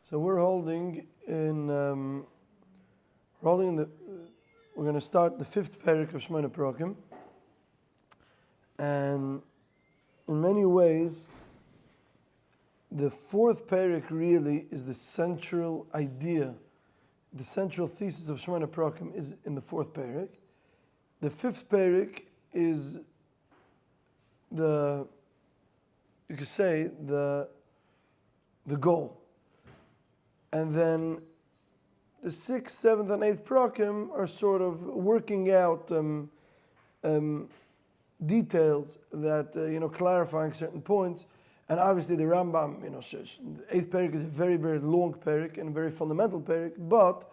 So we're holding in we're going to start the fifth Pirkei of Shemona Prokim, and in many ways, the fourth Pirkei really is the central idea, the central thesis of Shemona Prokim is in the fourth Pirkei. The fifth Pirkei is you could say the goal. And then the sixth, seventh, and eighth Prokim are sort of working out details that, clarifying certain points. And obviously the Rambam, the eighth Pirkei is a very, very long Pirkei and a very fundamental Pirkei, but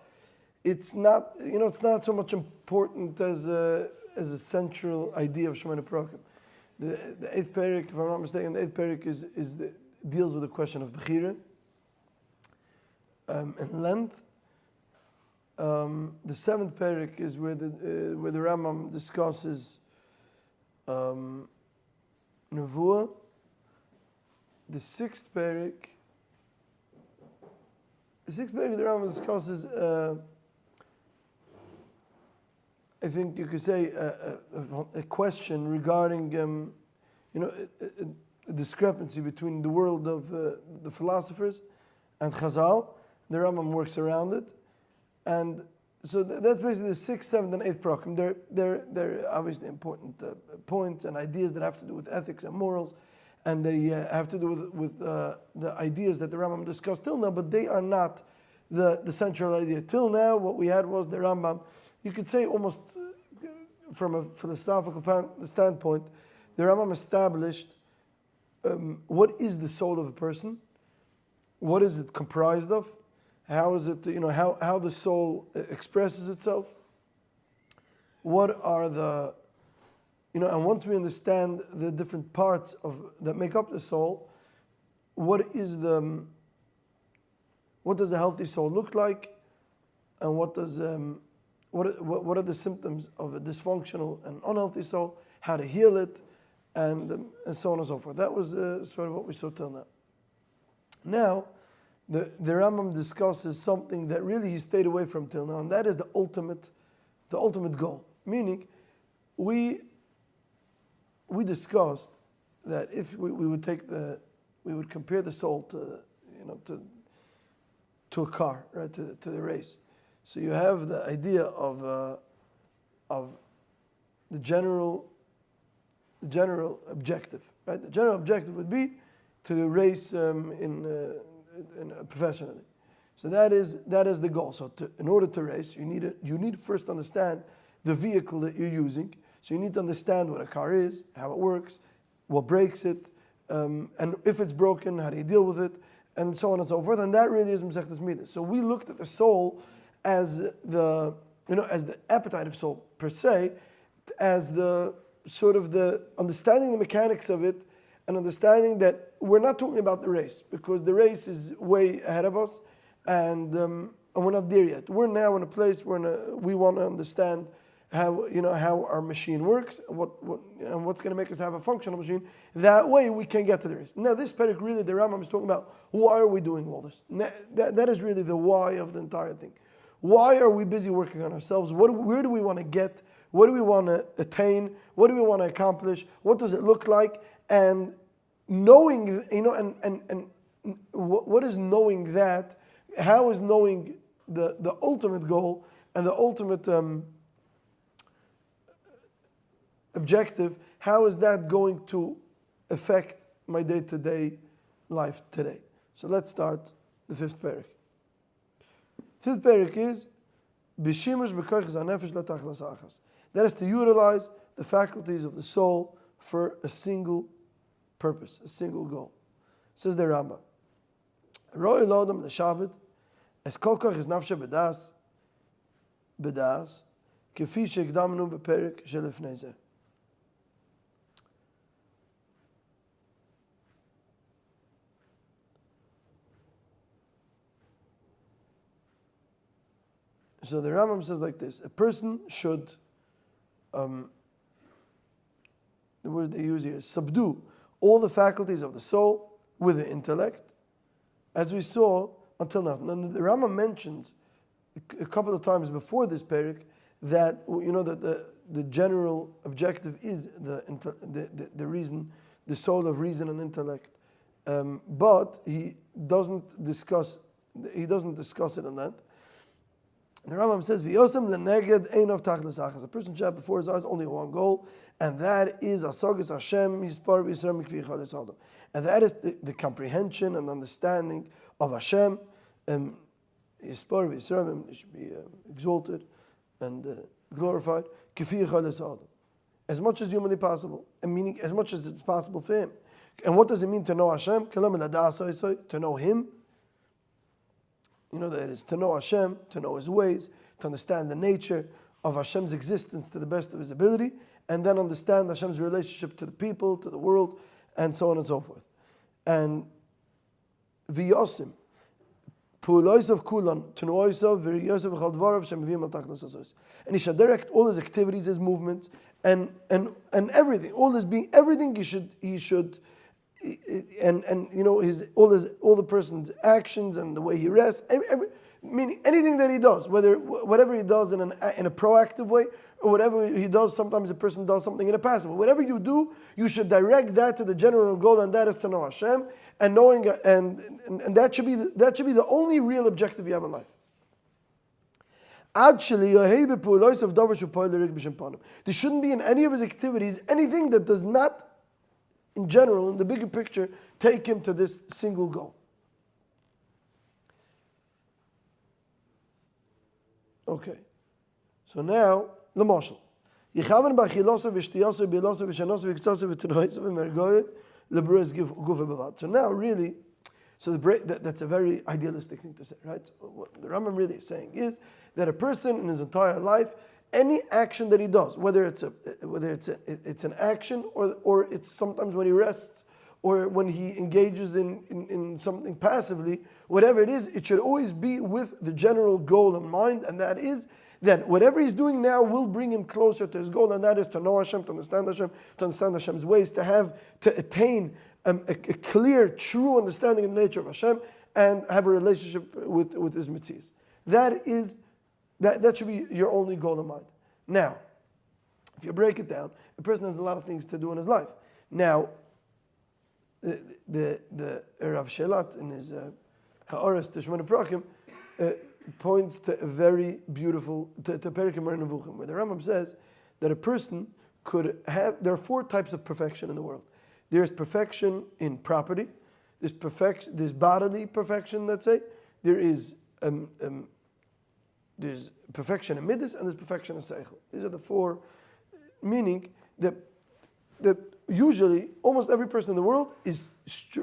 it's not, it's not so much important as a central idea of Shemona Prokim. The eighth Pirkei, if I'm not mistaken, the eighth Pirkei deals with the question of Bechira and length. The seventh Pirkei is where the Rambam discusses Nevuah. The sixth Pirkei, the Rambam discusses, I think you could say, a question regarding, a discrepancy between the world of the philosophers and Chazal. The Rambam works around it, and so that's basically the sixth, seventh, and eighth Prokim. They're obviously important points and ideas that have to do with ethics and morals, and they have to do with the ideas that the Rambam discussed till now, but they are not the central idea. Till now, what we had was the Rambam, you could say almost from a philosophical standpoint, the Rambam established what is the soul of a person, what is it comprised of, how is it, how the soul expresses itself, what are the, and once we understand the different parts that make up the soul, what does a healthy soul look like, and what are the symptoms of a dysfunctional and unhealthy soul, how to heal it, and so on and so forth. That was sort of what we saw till now. Now, the Rambam discusses something that really he stayed away from till now, and that is the ultimate goal. Meaning, we discussed that if we would compare the soul to a car, right, to the race. So you have the idea of the general objective, right? The general objective would be to race professionally. So that is the goal. So in order to race, you need to first understand the vehicle that you're using. So you need to understand what a car is, how it works, what breaks it, and if it's broken, how do you deal with it, and so on and so forth. And that really is Masechtas Midas. So we looked at the soul as the appetite of soul per se, as the sort of the understanding the mechanics of it, and understanding that we're not talking about the race, because the race is way ahead of us, and we're not there yet. We're now in a place where we want to understand how our machine works, and what's going to make us have a functional machine. That way we can get to the race. Now this Pirkei, really the Rambam is talking about why are we doing all this. That is really the why of the entire thing. Why are we busy working on ourselves? Where do we want to get? What do we want to attain? What do we want to accomplish? What does it look like? And knowing, and what is knowing that? How is knowing the ultimate goal and the ultimate objective, how is that going to affect my day-to-day life today? So let's start the fifth Pirkei. Fifth Pirkei is B'shimush b'kochos hanefesh latachlis achas. That is to utilize the faculties of the soul for a single purpose, a single goal. Says the Rambam, Ro'ei lodam l'shabbat es kol kochos nafshe b'das kefi she'ekdamnu b'Pirkei shelifnei zeh. So the Rambam says like this: a person should, the word they use here is subdue all the faculties of the soul with the intellect, as we saw until now. Now the Rambam mentions a couple of times before this parak that that the general objective is the reason, the soul of reason and intellect, but he doesn't discuss it on that. The Rambam says, "V'yosem leneged einov tachlis achas." A person should have before his eyes only one goal, and that is asagas Hashem yispar v'yisrael mikvi echad esadam, and that is the comprehension and understanding of Hashem. Yispar v'yisrael, it should be exalted and glorified, k'fi echad esadam, as much as humanly possible, and meaning as much as it's possible for him. And what does it mean to know Hashem? To know Him. That is to know Hashem, to know His ways, to understand the nature of Hashem's existence to the best of His ability, and then understand Hashem's relationship to the people, to the world, and so on and so forth. And v'yosim, pu'loisav kulan, to know Oisav, v'yosav v'chal dvarav, shem v'yim al tachnas hasos. And he should direct all his activities, his movements, and everything, all everything he should. And all the person's actions and the way he rests, meaning anything that he does, whatever he does in a proactive way, or whatever he does, sometimes a person does something in a passive way. Whatever you do, you should direct that to the general goal, and that is to know Hashem, and knowing, and that should be the only real objective you have in life. There shouldn't be in any of his activities anything that does not, in general, in the bigger picture, take him to this single goal. Okay. So now, l'moshel. Yichaven b'achilosah v'shtiyosah b'ilosah v'shanosah v'ktsosah v'tenoisah v'mergoyet l'brues gufa b'vad. So now, really, that's a very idealistic thing to say, right? So what the Rambam really is saying is that a person in his entire life, any action that he does, whether it's an action or it's sometimes when he rests or when he engages in something passively, whatever it is, it should always be with the general goal in mind, and that is that whatever he's doing now will bring him closer to his goal, and that is to know Hashem, to understand Hashem's ways, to attain a clear, true understanding of the nature of Hashem, and have a relationship with His mitzvahs. That should be your only goal in mind. Now, if you break it down, a person has a lot of things to do in his life. Now, the Rav Shelat in his Ha'aras Tishmon Prakim points to a very beautiful, to Pirkei Nevuchim, where the Rambam says that a person could have, there are 4 types of perfection in the world. There's perfection in property, there's bodily perfection, let's say, there's perfection in midas, and there's perfection in seichel. These are the 4, meaning that usually almost every person in the world is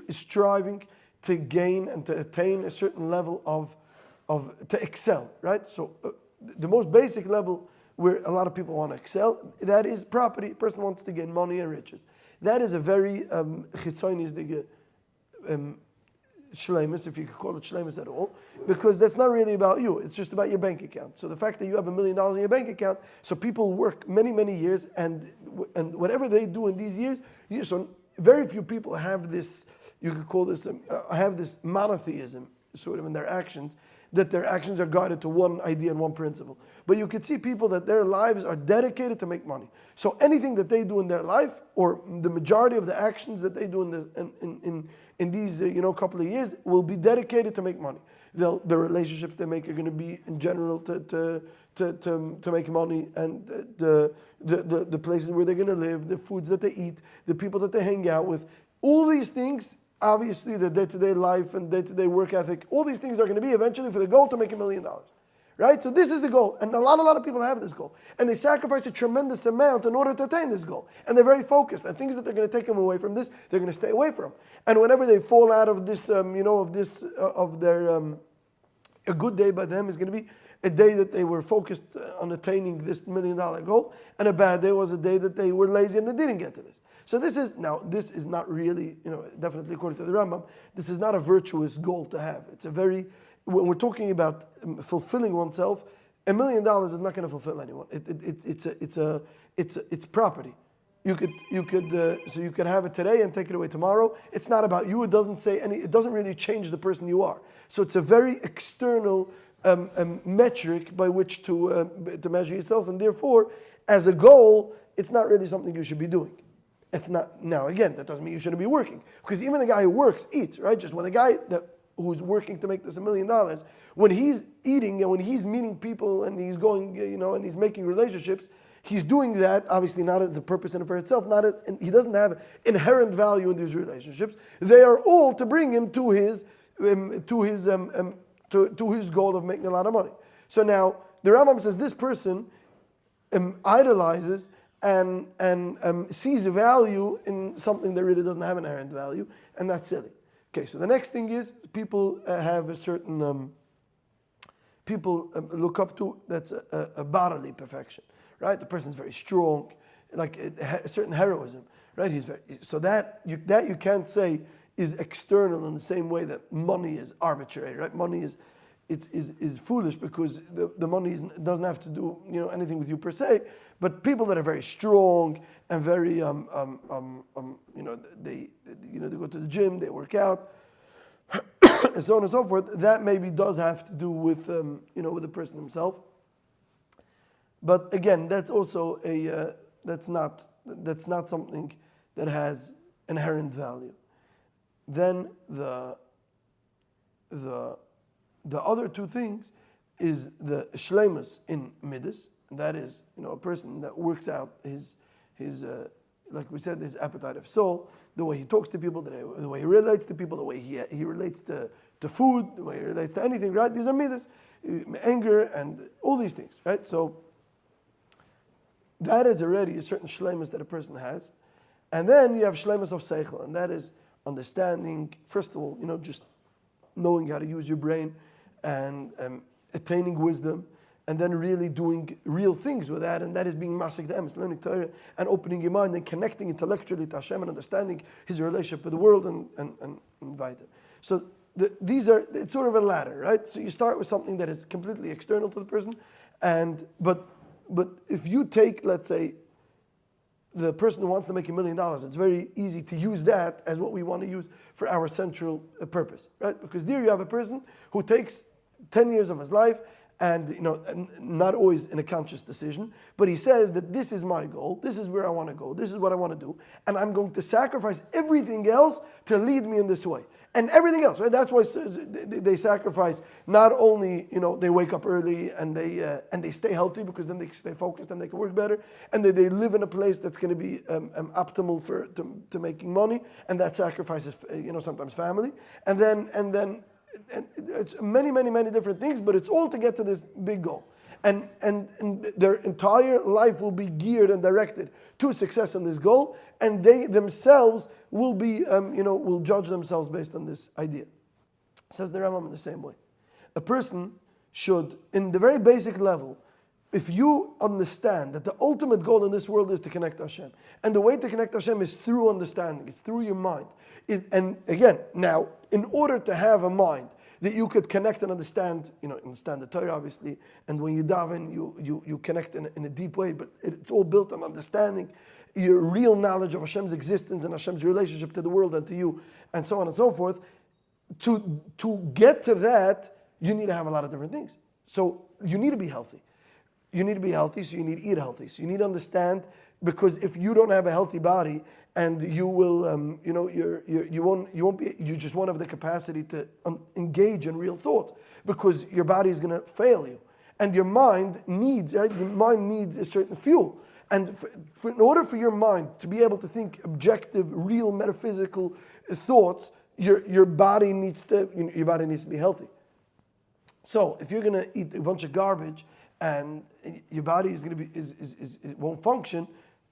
striving to gain and to attain a certain level to excel, right? So the most basic level where a lot of people want to excel, that is property. A person wants to gain money and riches. That is a very chitzonistic shleimus, if you could call it shleimus at all, because that's not really about you. It's just about your bank account. So the fact that you have $1 million in your bank account, so people work many, many years, and whatever they do in these years, so very few people have this, you could call this, have this monotheism sort of in their actions, that their actions are guided to one idea and one principle. But you could see people that their lives are dedicated to make money. So anything that they do in their life, or the majority of the actions that they do in these couple of years, will be dedicated to make money. The relationships they make are going to be in general to make money, and the places where they're going to live, the foods that they eat, the people that they hang out with, all these things. Obviously, the day-to-day life and day-to-day work ethic, all these things are going to be eventually for the goal to make $1 million, right? So this is the goal, and a lot of people have this goal, and they sacrifice a tremendous amount in order to attain this goal, and they're very focused, and things that they're going to take them away from this, they're going to stay away from. And whenever they fall out of this, a good day by them is going to be a day that they were focused on attaining this $1 million goal, and a bad day was a day that they were lazy and they didn't get to this. So this is not really, definitely according to the Rambam, this is not a virtuous goal to have. It's when we're talking about fulfilling oneself, $1 million is not going to fulfill anyone. It's property. so you could have it today and take it away tomorrow. It's not about you. It doesn't really change the person you are. So it's a very external metric by which to measure yourself, and therefore, as a goal, it's not really something you should be doing. It's not. Now, again, that doesn't mean you shouldn't be working, because even the guy who works eats, right? Just when the guy who's working to make this $1 million, when he's eating and when he's meeting people and he's going, and he's making relationships, he's doing that obviously not as a purpose in and for itself. And he doesn't have inherent value in these relationships. They are all to bring him to his goal of making a lot of money. So now the Rambam says this person idolizes and sees a value in something that really doesn't have inherent value, and that's silly. Okay, so the next thing is people have a certain people look up to, that's a bodily perfection, right? The person's very strong, like a certain heroism, right? So that you can't say is external in the same way that money is arbitrary, right? Money is foolish, because the money doesn't have to do anything with you per se. But people that are very strong and very they go to the gym, they work out, and so on and so forth. That maybe does have to do with with the person himself. But again, that's also that's not something that has inherent value. Then the other two things is the shleimus in midas. That is, a person that works out his like we said, his appetite of soul, the way he talks to people, the way he relates to people, the way he relates to food, the way he relates to anything, right? These are midas, anger, and all these things, right? So that is already a certain shleimus that a person has. And then you have shleimus of seichel, and that is understanding, first of all, just knowing how to use your brain and attaining wisdom, and then really doing real things with that, and that is being masik de'emes, learning Torah, and opening your mind and connecting intellectually to Hashem and understanding His relationship with the world and weiter. So it's sort of a ladder, right? So you start with something that is completely external to the person, but if you take, let's say, the person who wants to make $1 million, it's very easy to use that as what we want to use for our central purpose, right? Because there you have a person who takes 10 years of his life, and not always in a conscious decision, but he says that this is my goal, this is where I want to go, this is what I want to do, and I'm going to sacrifice everything else to lead me in this way. And everything else, right? That's why they sacrifice. Not only they wake up early and they stay healthy, because then they stay focused and they can work better, and they live in a place that's going to be optimal to making money, and that sacrifices sometimes family, and then it's many different things, but it's all to get to this big goal. And their entire life will be geared and directed to success in this goal, and they themselves will be, will judge themselves based on this idea. Says the Rambam in the same way. A person should, in the very basic level, if you understand that the ultimate goal in this world is to connect to Hashem, and the way to connect to Hashem is through understanding, it's through your mind. And again, now, in order to have a mind that you could connect and understand, understand the Torah obviously, and when you daven, you connect in a deep way, but it's all built on understanding your real knowledge of Hashem's existence and Hashem's relationship to the world and to you, and so on and so forth. To get to that, you need to have a lot of different things. So you need to be healthy. You need to be healthy, so you need to eat healthy. So you need to understand, because if you don't have a healthy body, and you will, you just won't have the capacity to engage in real thought, because your body is going to fail you, and your mind needs, right? Your mind needs a certain fuel, and in order for your mind to be able to think objective, real, metaphysical thoughts, your body needs to be healthy. So if you're going to eat a bunch of garbage and your body is going to be it won't function,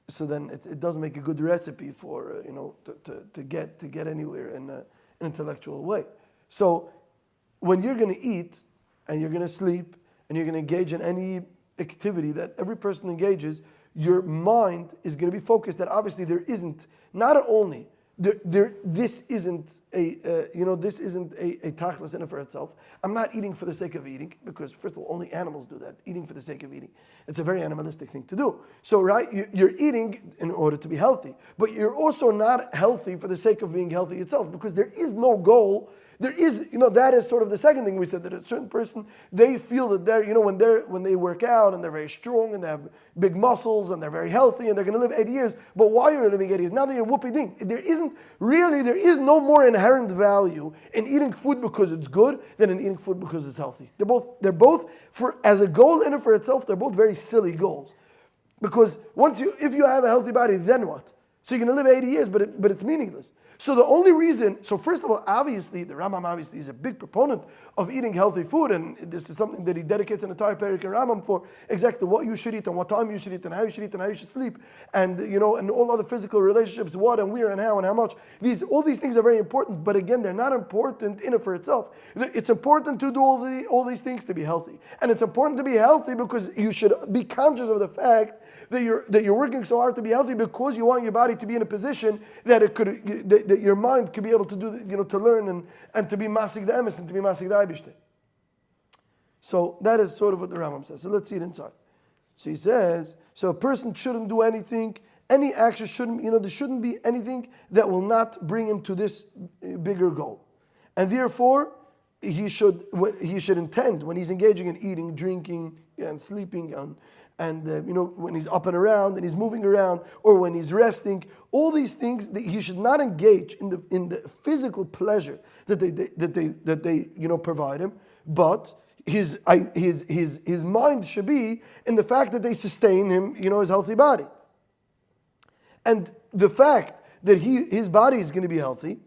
so then it doesn't make a good recipe for to get anywhere in an intellectual way. So when you're going to eat and you're going to sleep and you're going to engage in any activity that every person engages, your mind is going to be focused that obviously there isn't not only this isn't this isn't a tachlis in and for itself. I'm not eating for the sake of eating, because first of all, only animals do that, eating for the sake of eating. It's a very animalistic thing to do. So, right, you're eating in order to be healthy, but you're also not healthy for the sake of being healthy itself, because there is no goal. There is, that is sort of the second thing we said, that a certain person, they feel that when they work out and they're very strong and they have big muscles and they're very healthy and they're going to live 80 years. But why are they living 80 years? Now they're whoopee ding. There is no more inherent value in eating food because it's good than in eating food because it's healthy. They're both for as a goal in and for itself, they're both very silly goals. Because if you have a healthy body, then what? So you're going to live 80 years, but it's meaningless. So the only reason, so first of all, obviously, the Rambam obviously is a big proponent of eating healthy food, and this is something that he dedicates an entire Pirkei Rambam for, exactly what you should eat and what time you should eat and how you should eat and how you should sleep, and and all other physical relationships, what and where and how much. All these things are very important, but again, they're not important in and for itself. It's important to do all these things to be healthy, and it's important to be healthy because you should be conscious of the fact that you're working so hard to be healthy, because you want your body to be in a position that that your mind could be able to do, to learn and to be masik the emes and to be masik the aibishte. So that is sort of what the Rambam says. So let's see it inside. So he says, so a person shouldn't do anything, any action shouldn't, there shouldn't be anything that will not bring him to this bigger goal. And therefore, he should intend when he's engaging in eating, drinking, and sleeping, and when he's up and around and he's moving around, or when he's resting, all these things, he should not engage in the physical pleasure that they provide him, but his mind should be in the fact that they sustain him, his healthy body, and the fact that his body is going to be healthy.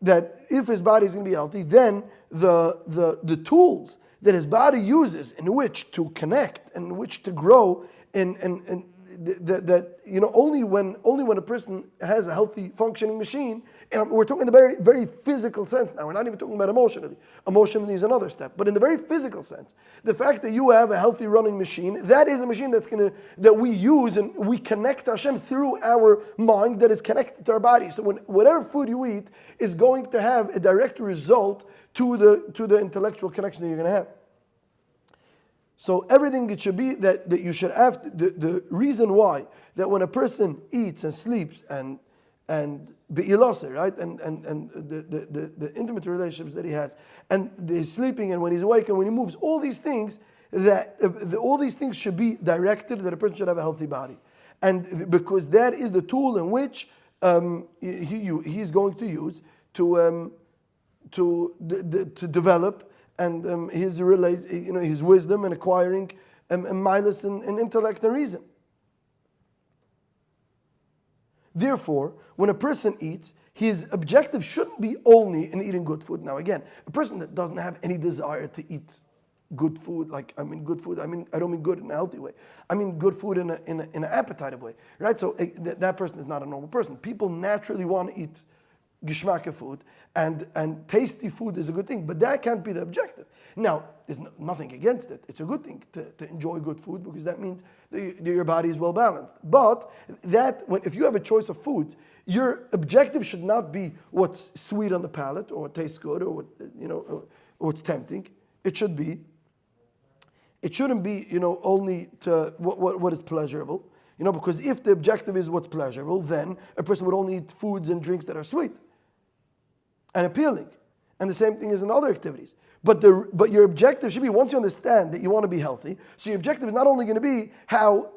That if his body is going to be healthy, then the tools that his body uses in which to connect and in which to grow, and that only when a person has a healthy functioning machine, and we're talking in the very, very physical sense now, we're not even talking about emotionally. Emotionally is another step, but in the very physical sense, the fact that you have a healthy running machine, that is a machine that we use, and we connect Hashem through our mind that is connected to our body. So whatever food you eat is going to have a direct result to the intellectual connection that you're going to have. So everything, it should be that you should have the reason why that when a person eats and sleeps and be'ilase, right, and the intimate relationships that he has, and the sleeping and when he's awake and when he moves, all these things all these things should be directed that a person should have a healthy body, and because that is the tool in which he is going to use to develop and his wisdom and acquiring milas and intellect and reason. Therefore, when a person eats, his objective shouldn't be only in eating good food. Now again, a person that doesn't have any desire to eat good food, I don't mean good in a healthy way. I mean good food in an appetitive way, right? So that person is not a normal person. People naturally want to eat geschmacke food, and tasty food is a good thing, but that can't be the objective. Now, there's nothing against it. It's a good thing to enjoy good food, because that means that your body is well balanced. But if you have a choice of foods, your objective should not be what's sweet on the palate or what tastes good or what or what's tempting. It shouldn't be only to what is pleasurable. Because if the objective is what's pleasurable, then a person would only eat foods and drinks that are sweet and appealing. And the same thing is in other activities. But your objective should be, once you understand that you want to be healthy, so your objective is not only going to be how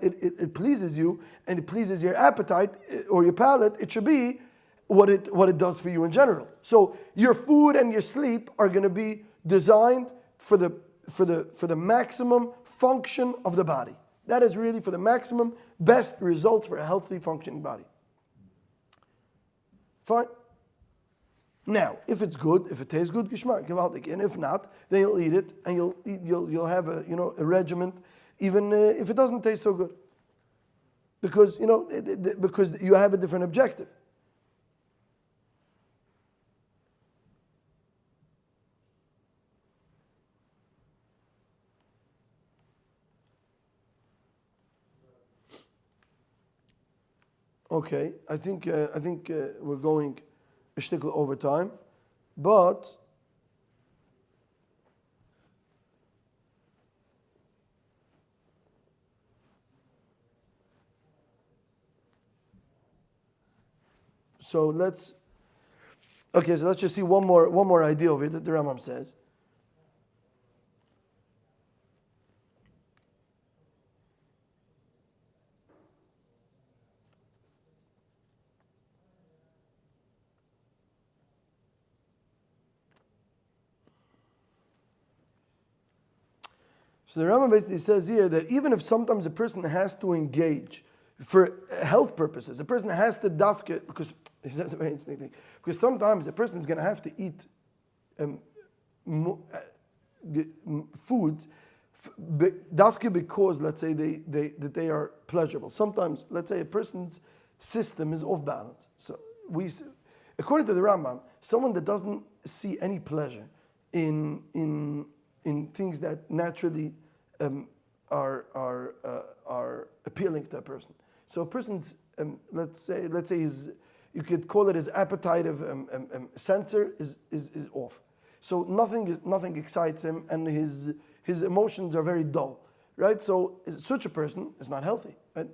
it pleases you and it pleases your appetite or your palate. It should be what it does for you in general. So your food and your sleep are going to be designed for the maximum function of the body. That is really for the maximum best results for a healthy functioning body. Fine. Now, if it's good, if it tastes good, geschmack, gewaltig. And if not, then you'll eat it, and you'll have a regimen, even if it doesn't taste so good, because because you have a different objective. Okay, I think we're going a shtickle over time, but so let's just see one more idea of it that the Rambam says. So the Rambam basically says here that even if sometimes a person has to engage for health purposes, a person has to dafke, because he says a very interesting thing, because sometimes a person is going to have to eat foods dafke because, let's say, that they are pleasurable. Sometimes, let's say, a person's system is off balance. So according to the Rambam, someone that doesn't see any pleasure in things that naturally are appealing to a person. So a person's let's say you could call it his appetitive sensor is off. So nothing excites him, and his emotions are very dull, right? So such a person is not healthy. Right?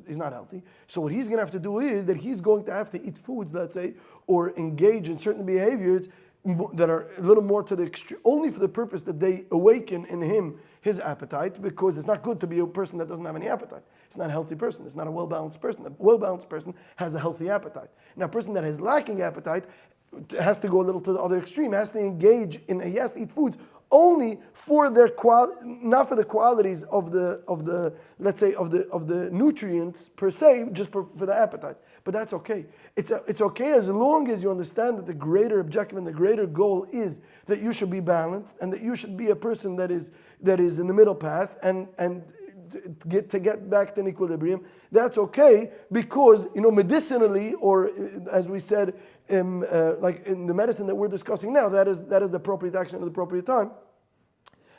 He's not healthy. So what he's going to have to do is that he's going to have to eat foods, let's say, or engage in certain behaviors that are a little more to the extreme, only for the purpose that they awaken in him his appetite, because it's not good to be a person that doesn't have any appetite. It's not a healthy person. It's not a well-balanced person. A well-balanced person has a healthy appetite. Now, a person that has lacking appetite has to go a little to the other extreme, has to engage in, he has to eat foods only for their not for the qualities of the let's say of the nutrients per se, just for the appetite. But that's okay. It's okay as long as you understand that the greater objective and the greater goal is that you should be balanced and that you should be a person that is in the middle path and get back to an equilibrium. That's okay, because medicinally, or as we said, like in the medicine that we're discussing now, that is the appropriate action at the appropriate time,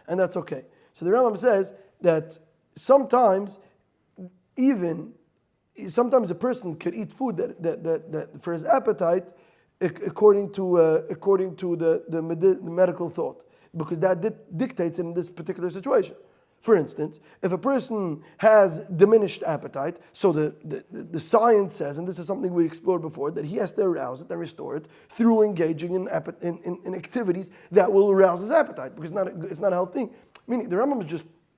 and that's okay. So the Rambam says that sometimes a person could eat food that for his appetite, according to the medical thought, because that dictates in this particular situation. For instance, if a person has diminished appetite, so the science says, and this is something we explored before, that he has to arouse it and restore it through engaging in activities that will arouse his appetite, because it's not a healthy thing. Meaning the Rambam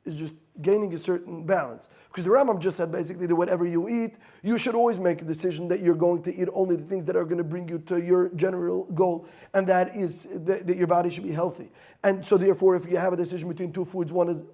is just gaining a certain balance. Because the Rambam just said basically that whatever you eat, you should always make a decision that you're going to eat only the things that are going to bring you to your general goal, and that is that your body should be healthy. And so therefore, if you have a decision between two foods, one is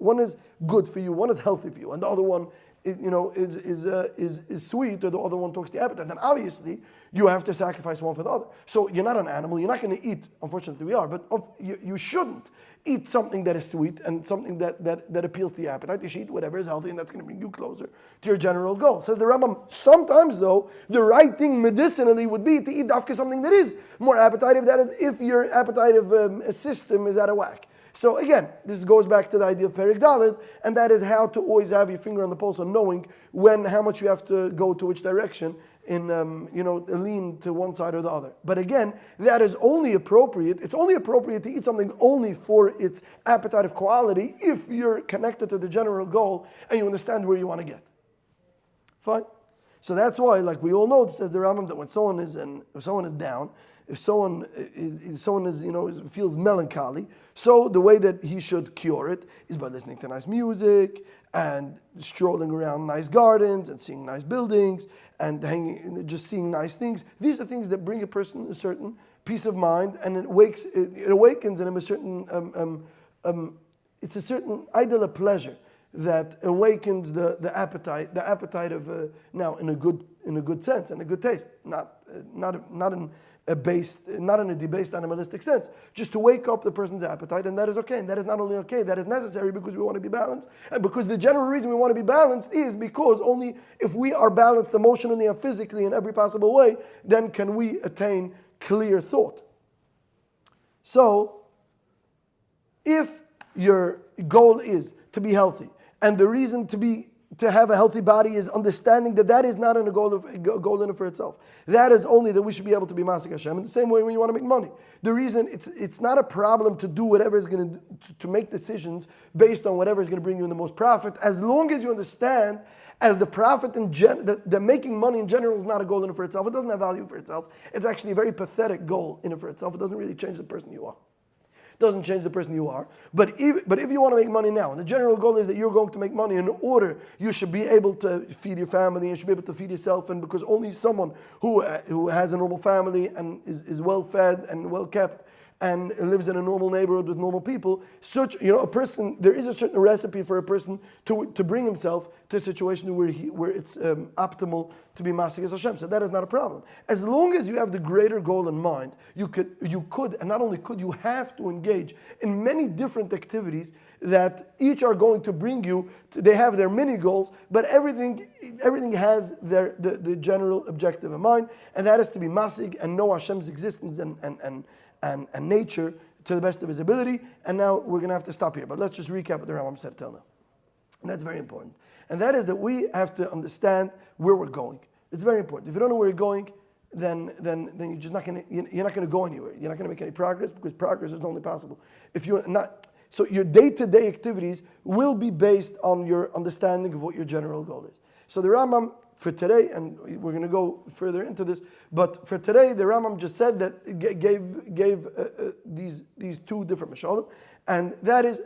good for you, one is healthy for you, and the other one is sweet, or the other one talks the appetite, then obviously you have to sacrifice one for the other. So you're not an animal, you're not going to eat, unfortunately we are, but you shouldn't eat something that is sweet and something that appeals to your appetite. You should eat whatever is healthy, and that's going to bring you closer to your general goal. Says the Rambam, sometimes though, the right thing medicinally would be to eat dafka something that is more appetitive, that if your appetitive system is out of whack. So again, this goes back to the idea of Perek Dalet, and that is how to always have your finger on the pulse on knowing how much you have to go to which direction in lean to one side or the other. But again, that is only appropriate. It's only appropriate to eat something only for its appetitive quality if you're connected to the general goal and you understand where you want to get. Fine. So that's why, like we all know, it says the Rambam, that when someone is down, if someone is feels melancholy, so the way that he should cure it is by listening to nice music and strolling around nice gardens and seeing nice buildings and just seeing nice things. These are things that bring a person a certain peace of mind, and it awakens in him a certain it's a certain ideal of pleasure that awakens the appetite of now in a good sense and a good taste, not in a debased animalistic sense, just to wake up the person's appetite, and that is okay. And that is not only okay, that is necessary, because we want to be balanced. And because the general reason we want to be balanced is because only if we are balanced emotionally and physically in every possible way, then can we attain clear thought. So, if your goal is to be healthy, and the reason to be to have a healthy body is understanding that that is not a goal in and for itself. That is only that we should be able to be Masik Hashem. In the same way when you want to make money. The reason it's not a problem to do whatever is going to make decisions based on whatever is going to bring you in the most profit, as long as you understand as the profit in the making money in general is not a goal in and for itself. It doesn't have value for itself. It's actually a very pathetic goal in and for itself. It doesn't really change the person you are. Doesn't change the person you are. But if you want to make money now, and the general goal is that you're going to make money in order you should be able to feed your family, and you should be able to feed yourself, and because only someone who has a normal family and is well fed and well kept and lives in a normal neighborhood with normal people, a person, there is a certain recipe for a person to bring himself to a situation where it's optimal to be Masik Hashem. So that is not a problem. As long as you have the greater goal in mind, you could, and not only could, you have to engage in many different activities that each are going to bring you, they have their mini goals, but everything has the general objective in mind, and that is to be Masik and know Hashem's existence and nature to the best of his ability. And now we're going to have to stop here. But let's just recap what the Rambam said till now. And that's very important. And that is that we have to understand where we're going. It's very important. If you don't know where you're going, then you're just not going to go anywhere. You're not going to make any progress, because progress is only possible if you're not. So your day-to-day activities will be based on your understanding of what your general goal is. So the Rambam for today, and we're going to go further into this, but for today, the Rambam just said that gave these two different mashalim, and that is,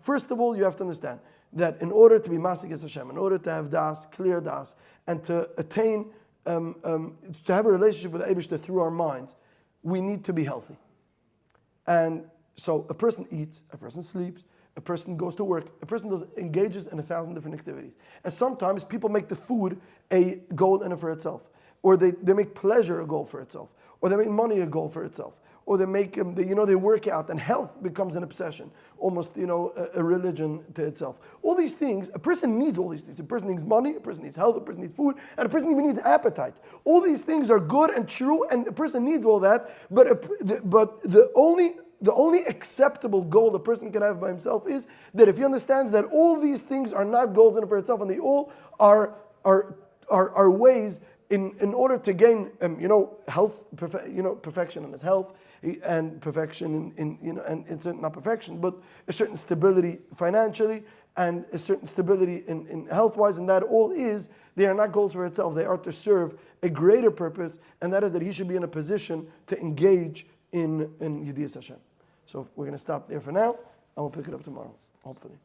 first of all, you have to understand that in order to be Masik Hashem, in order to have das, clear das, and to attain, to have a relationship with the Eibishter through our minds, we need to be healthy. And so a person eats, a person sleeps, a person goes to work, a person engages in 1,000 different activities. And sometimes people make the food a goal in and for itself. Or they make pleasure a goal for itself. Or they make money a goal for itself. Or they make, they work out, and health becomes an obsession. Almost, a religion to itself. All these things, a person needs all these things. A person needs money, a person needs health, a person needs food, and a person even needs appetite. All these things are good and true, and a person needs all that, but the only acceptable goal the person can have by himself is that if he understands that all these things are not goals in and for itself, and they all are ways in order to gain health, perfection in his health, and perfection in not perfection, but a certain stability financially and a certain stability in health-wise, and that all they are not goals for itself. They are to serve a greater purpose, and that is that he should be in a position to engage in Yediyas Hashem. So we're going to stop there for now, and we'll pick it up tomorrow, hopefully.